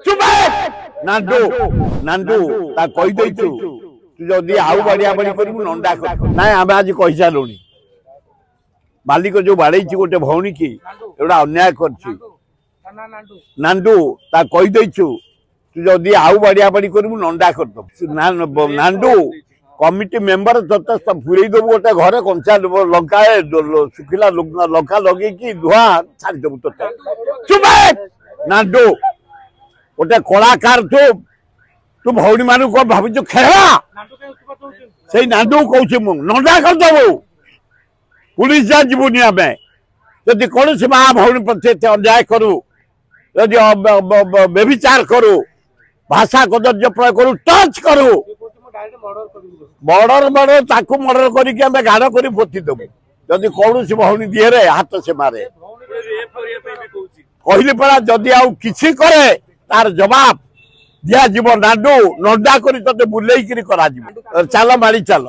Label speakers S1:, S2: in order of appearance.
S1: चुप नांडू नांडू ता कहि दैछु तू जदी आउ बड़िया बड़ी करू नंडा कर ना आमे आज कहि सालुनी मालिक जो बाड़े गोटे भौणी की एटा अन्याय करछि नांडू ता कहि दैछु तू जदी आउ बड़िया बड़ी करू नंडा कर दो नांडू कमिटी मेंबर जत फुरई देबू गोटे घरे कंचा लंका सुखिला लंका लगे कि धुआ छाड़ी देबू तो चुप नांडू गोटे कलाकार तू भौणी मान को भावी खेला से नांडू कहूँ मु नंडा कर देबू पुलिस जा जीवनी आम जदि कौन सी माँ भौणी प्रति अन्याय करू यदि व्यभिचार करू भाषा कदर्य प्रयोग करू टच करू मर्डर मर्डर ताकू मर्डर करके गाड़ कर पोती देबू जदि कौन सी भौणी दिहरे हाथ से मारे कहली पड़ा जदि आउ किछि करे तार जवाब दिया जीव नांडू नंडा कर ते बुलेई करा चल माड़ी चल।